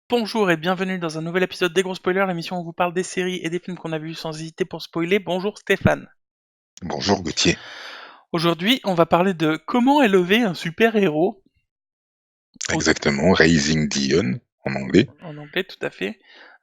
Bonjour et bienvenue dans un nouvel épisode des Gros Spoilers, l'émission où on vous parle des séries et des films qu'on a vus sans hésiter pour spoiler. Bonjour Stéphane. Bonjour Gauthier. Aujourd'hui, on va parler de comment élever un super-héros, au- Exactement, Raising Dion en anglais. en anglais tout à fait.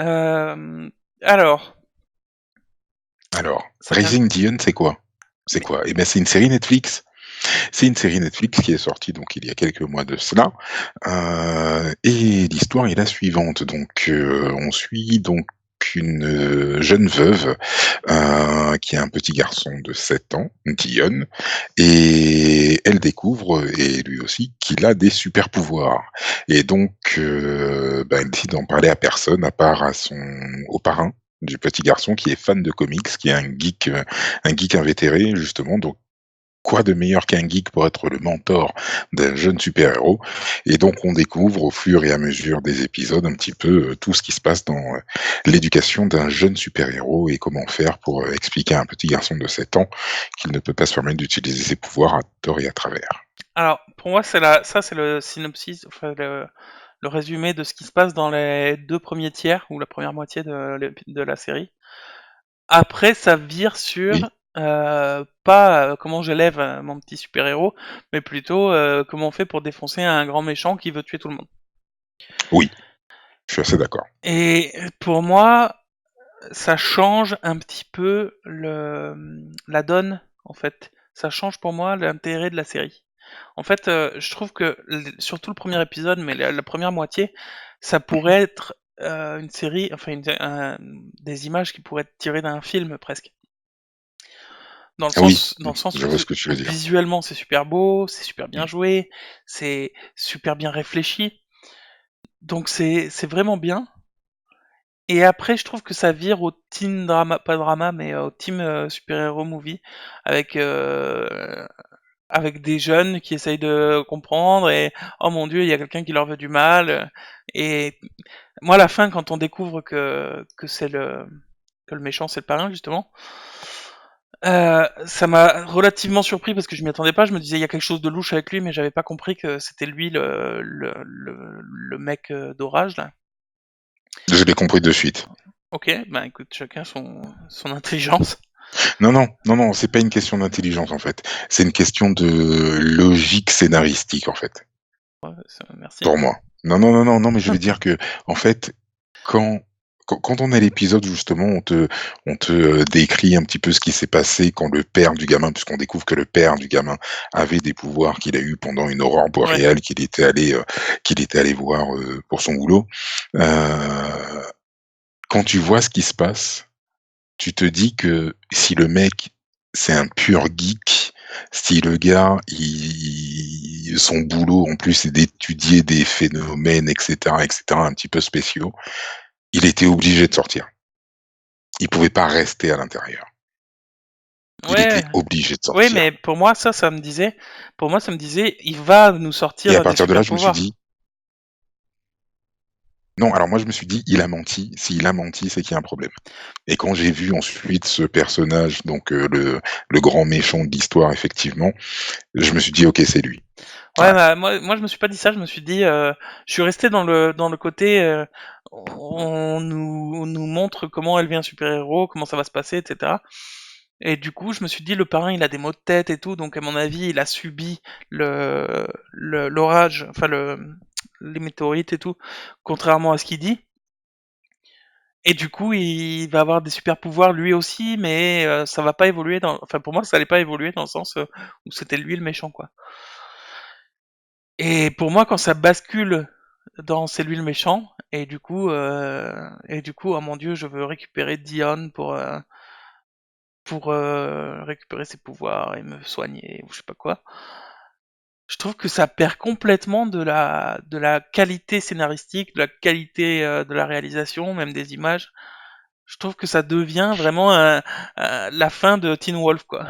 Euh, alors, Alors, ça vient... Raising Dion, c'est quoi? C'est Mais, quoi? Eh bien, c'est une série Netflix. C'est une série Netflix qui est sortie donc il y a quelques mois de cela. Et l'histoire est la suivante. Donc, on suit donc une jeune veuve qui a un petit garçon de 7 ans, Dion, et elle découvre, et lui aussi, qu'il a des super pouvoirs. Et donc, elle décide d'en parler à personne, à part au parrain du petit garçon qui est fan de comics, qui est un geek invétéré justement. Donc quoi de meilleur qu'un geek pour être le mentor d'un jeune super-héros? Et donc on découvre au fur et à mesure des épisodes un petit peu tout ce qui se passe dans l'éducation d'un jeune super-héros et comment faire pour expliquer à un petit garçon de 7 ans qu'il ne peut pas se permettre d'utiliser ses pouvoirs à tort et à travers. alors, pour moi, ça c'est le synopsis, enfin, le résumé de ce qui se passe dans les deux premiers tiers, ou la première moitié de la série. Après, ça vire Oui, sur pas comment j'élève mon petit super-héros, mais plutôt comment on fait pour défoncer un grand méchant qui veut tuer tout le monde. oui, je suis assez d'accord. Et pour moi, ça change un petit peu la donne, en fait. Ça change pour moi l'intérêt de la série. En fait, je trouve que surtout le premier épisode, mais la première moitié, ça pourrait être une série, enfin des images qui pourraient être tirées d'un film presque. Ah oui, Dans le sens je où vois ce que tu veux dire. visuellement c'est super beau, c'est super bien Mm. joué, c'est super bien réfléchi. Donc c'est vraiment bien. Et après, je trouve que ça vire au teen drama, pas drama, mais au team super-héros movie, avec avec des jeunes qui essayent de comprendre et oh mon Dieu, il y a quelqu'un qui leur veut du mal. Et moi, à la fin, quand on découvre que c'est que le méchant, c'est le parrain justement, ça m'a relativement surpris parce que je m'y attendais pas. Je me disais il y a quelque chose de louche avec lui, mais j'avais pas compris que c'était lui le mec d'orage là. Je l'ai compris de suite. Ok, ben écoute, chacun son intelligence. Non, non, non, non, c'est pas une question d'intelligence en fait. C'est une question de logique scénaristique en fait. Ouais, merci. Pour moi. Non, non, non, non, non, mais je veux dire que, en fait, quand quand on a l'épisode où justement on te décrit un petit peu ce qui s'est passé quand le père du gamin, puisqu'on découvre que le père du gamin avait des pouvoirs qu'il a eu pendant une aurore Ouais. boréale qu'il était allé voir, pour son boulot. Heu, Quand tu vois ce qui se passe, tu te dis que si le mec, c'est un pur geek, si le gars, son boulot en plus c'est d'étudier des phénomènes et cetera, un petit peu spéciaux, il était obligé de sortir. Il pouvait pas rester à l'intérieur. Il Ouais, était obligé de ouais, sortir. mais pour moi, ça me disait, il va nous Et à sortir des partir de là, super je me suis pouvoirs. dit: «Non», alors moi je me suis dit: «Il a menti, s'il a menti, c'est qu'il y a un problème». Et quand j'ai vu ensuite ce personnage, donc le grand méchant de l'histoire effectivement, je me suis dit: «OK, c'est lui». Ouais, Ouais. bah, moi, je me suis pas dit ça. Je me suis dit, je suis resté dans le côté, on nous montre comment elle devient super héros, comment ça va se passer, etc. Et du coup, je me suis dit, le parrain, il a des maux de tête et tout, donc à mon avis, il a subi l'orage, enfin les météorites et tout, contrairement à ce qu'il dit. Et du coup, il va avoir des super pouvoirs lui aussi, mais ça va pas évoluer enfin pour moi, ça allait pas évoluer dans le sens où c'était lui le méchant, quoi. Et pour moi, quand ça bascule dans c'est lui le méchant, et du coup, oh mon Dieu, je veux récupérer Dion pour récupérer ses pouvoirs et me soigner ou je sais pas quoi. Je trouve que ça perd complètement de la qualité scénaristique, de la qualité de la réalisation, même des images. Je trouve que ça devient vraiment la fin de Teen Wolf, quoi.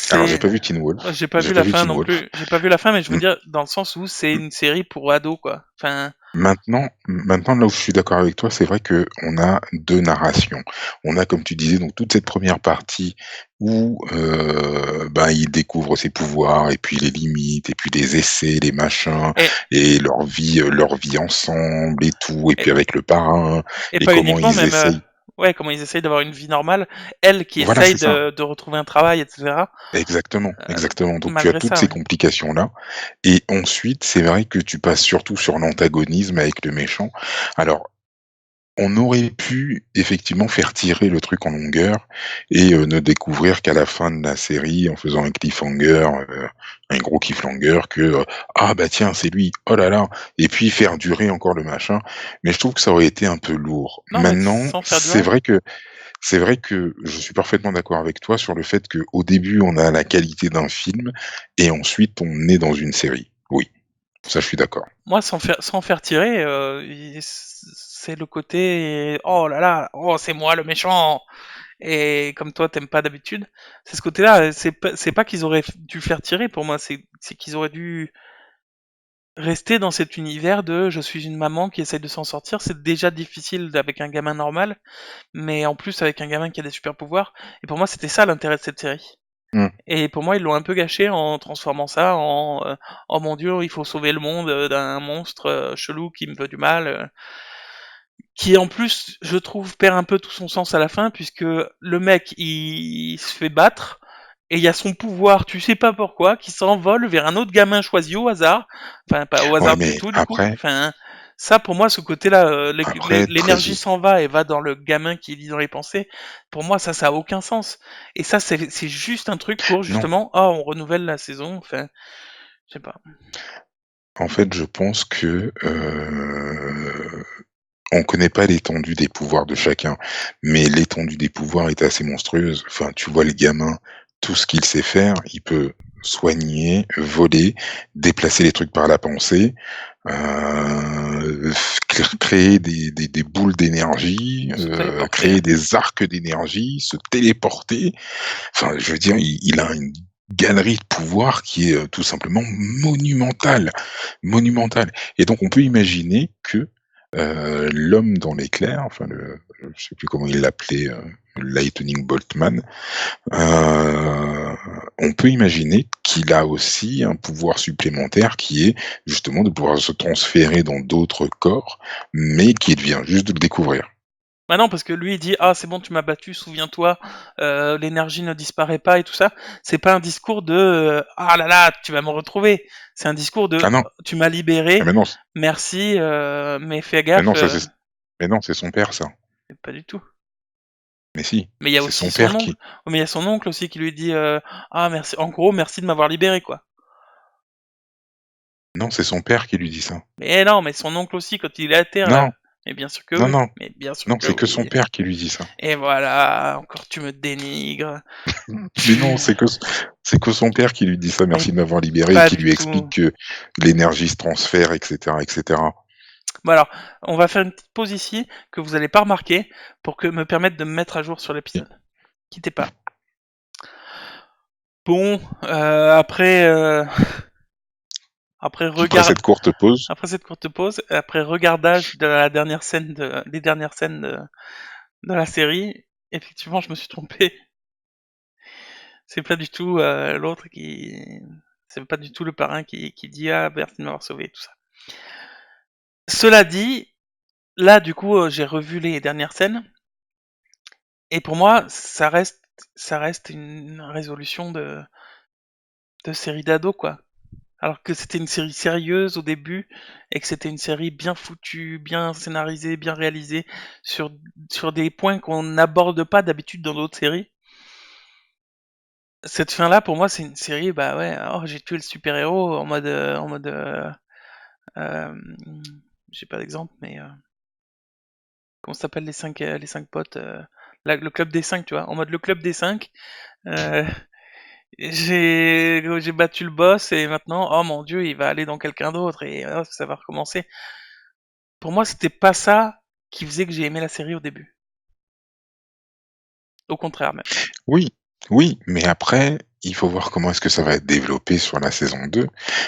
Alors j'ai C'est, pas vu Teen Wolf, j'ai pas j'ai vu pas la vu fin Teen non Wolf. plus. J'ai pas vu la fin, mais je veux Mmh, dire dans le sens où c'est mmh. une série pour ados, quoi. Enfin, Maintenant, là où je suis d'accord avec toi, c'est vrai qu'on a 2 narrations. On a, comme tu disais, donc toute cette première partie où, ben, il découvre ses pouvoirs et puis les limites et puis les essais, les machins Et, et leur vie ensemble et tout et et, puis avec le parrain et et pas comment uniquement, ils même, essayent ouais, comment ils essayent d'avoir une vie normale, elle qui voilà, essaye c'est ça. de retrouver un travail, etc. Exactement, euh, exactement. Donc tu as Malgré toutes ça, ces ouais. complications-là et ensuite, c'est vrai que tu passes surtout sur l'antagonisme avec le méchant. Alors on aurait pu effectivement faire tirer le truc en longueur et ne découvrir qu'à la fin de la série, en faisant un cliffhanger, un gros cliffhanger que, «Ah bah tiens, c'est lui, oh là là» et puis faire durer encore le machin. Mais je trouve que ça aurait été un peu lourd. Non, mais Maintenant, sans faire durer. c'est vrai que je suis parfaitement d'accord avec toi sur le fait qu'au début, on a la qualité d'un film et ensuite on est dans une série. Oui, ça je suis d'accord. Moi, sans faire tirer, c'est le côté oh là là, oh c'est moi le méchant. Et comme toi, t'aimes pas d'habitude, c'est ce côté-là. C'est pas qu'ils auraient dû faire tirer pour moi, c'est qu'ils auraient dû rester dans cet univers de je suis une maman qui essaye de s'en sortir. C'est déjà difficile avec un gamin normal, mais en plus avec un gamin qui a des super pouvoirs. Et pour moi, c'était ça l'intérêt de cette série. Mmh. Et pour moi, ils l'ont un peu gâché en transformant ça en oh mon dieu, il faut sauver le monde d'un monstre chelou qui me veut du mal, qui en plus, je trouve, perd un peu tout son sens à la fin, puisque le mec, il se fait battre, et il y a son pouvoir, tu sais pas pourquoi, qui s'envole vers un autre gamin choisi au hasard, enfin pas au Ouais, hasard du mais tout du coup, après enfin ça pour moi ce côté-là, après très l'énergie s'en va et va dans le gamin qui lit dans les pensées, pour moi ça a aucun sens. Et ça c'est juste un truc pour non. justement, ah on renouvelle la saison, enfin je sais pas. En fait, je pense que, on connaît pas l'étendue des pouvoirs de chacun, mais l'étendue des pouvoirs est assez monstrueuse. Enfin, tu vois le gamin, tout ce qu'il sait faire, il peut soigner, voler, déplacer les trucs par la pensée, créer des boules d'énergie, Se téléporter. créer des arcs d'énergie, se téléporter. Enfin, je veux dire, il a une galerie de pouvoirs qui est, tout simplement monumentale, monumentale et donc on peut imaginer que, l'homme dans l'éclair, enfin je sais plus comment il l'appelait, Lightning Boltman, on peut imaginer qu'il a aussi un pouvoir supplémentaire qui est justement de pouvoir se transférer dans d'autres corps, mais qui vient juste de le découvrir. Bah non, parce que lui il dit ah c'est bon tu m'as battu, souviens-toi, l'énergie ne disparaît pas et tout ça. C'est pas un discours de ah là là tu vas me retrouver. C'est un discours Ah de non, tu m'as ah libéré, mais non, merci, mais fais mais gaffe. non ça c'est mais non, c'est son père ça. Pas du tout. Mais si, Mais il y a c'est aussi son son père oncle. qui Oh, mais il y a son oncle aussi qui lui dit ah merci, en gros merci de m'avoir libéré quoi. non, c'est son père qui lui dit ça. Mais non, mais son oncle aussi quand il est à terre Non, là. Mais bien sûr que non, oui. non, Mais bien sûr non, que c'est que son oui. père qui lui dit ça. Et voilà, encore tu me dénigres. Mais non, Tu... c'est que son père qui lui dit ça: Mais «Merci de m'avoir libéré» et pas qui du lui tout. explique que l'énergie se transfère et cetera et cetera. Bon alors, on va faire une petite pause ici que vous allez pas remarquer pour que me permettre de me mettre à jour sur l'épisode. Quittez pas. Bon, après Après regard, cette courte pause, après cette courte pause, après regardage de la dernière scène des dernières scènes de la série, effectivement, je me suis trompé. C'est pas du tout l'autre qui, c'est pas du tout le parrain qui dit ah merci de m'avoir sauvé tout ça. Cela dit, là du coup, j'ai revu les dernières scènes et pour moi, ça reste une résolution de série d'ado quoi. Alors que c'était une série sérieuse au début et que c'était une série bien foutue, bien scénarisée, bien réalisée sur sur des points qu'on n'aborde pas d'habitude dans d'autres séries. Cette fin-là, pour moi, c'est une série, bah ouais, oh, j'ai tué le super-héros en mode, euh, j'ai pas d'exemple, mais comment ça s'appelle les cinq potes, le club des cinq, tu vois, en mode le club des cinq. euh, j'ai battu le boss et maintenant, oh mon dieu, il va aller dans quelqu'un d'autre et ça va recommencer. Pour moi, c'était pas ça qui faisait que j'ai aimé la série au début. Au contraire même. oui, oui, mais après, il faut voir comment est-ce que ça va être développé sur la saison 2.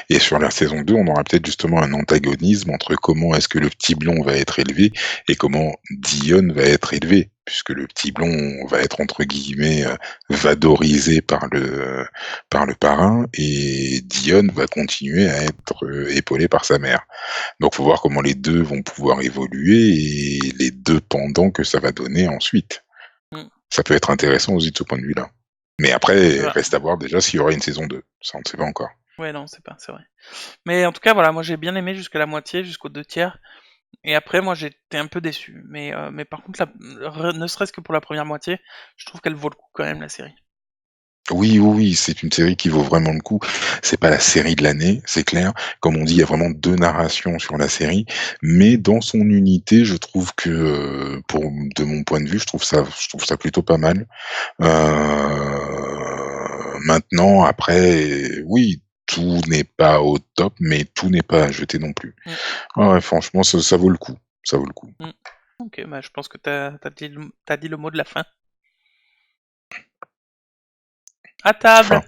Et sur la saison 2, on aura peut-être justement un antagonisme entre comment est-ce que le petit blond va être élevé et comment Dion va être élevé. Puisque le petit blond va être entre guillemets vadorisé par le parrain et Dion va continuer à être épaulé par sa mère. Donc faut voir comment les deux vont pouvoir évoluer et les deux pendants que ça va donner ensuite. Mm. Ça peut être intéressant aussi de ce point de vue-là. Mais C'est après, vrai. reste à voir déjà s'il y aura une saison 2. Ça, on ne sait pas encore. Ouais, non, c'est vrai. Mais en tout cas, voilà, moi j'ai bien aimé jusqu'à la moitié, jusqu'aux 2 tiers. Et après, moi j'étais un peu déçu. Mais par contre, ne serait-ce que pour la première moitié, je trouve qu'elle vaut le coup quand même, la série. Oui, oui, oui, c'est une série qui vaut vraiment le coup. C'est pas la série de l'année, c'est clair. Comme on dit, il y a vraiment 2 narrations sur la série, mais dans son unité, je trouve que, de mon point de vue, je trouve ça plutôt pas mal. Maintenant, après, oui, tout n'est pas au top, mais tout n'est pas à jeter non plus. Mm, Ah ouais, franchement, ça vaut le coup. Ça vaut le coup. mm. Ok, bah je pense que t'as dit le mot de la fin. À table!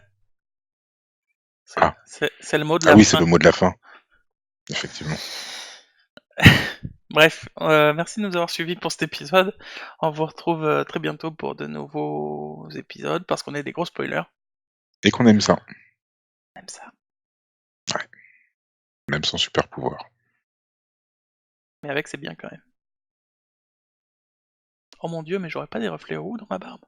Enfin, ah, C'est le mot de ah la oui, c'est fin. le mot de la fin, effectivement. Bref, merci de nous avoir suivis pour cet épisode. On vous retrouve très bientôt pour de nouveaux épisodes parce qu'on est des gros spoilers. Et qu'on aime ça, Même ça. ouais, même sans super pouvoir. Mais avec, c'est bien quand même. Oh mon dieu, mais j'aurais pas des reflets roux dans ma barbe.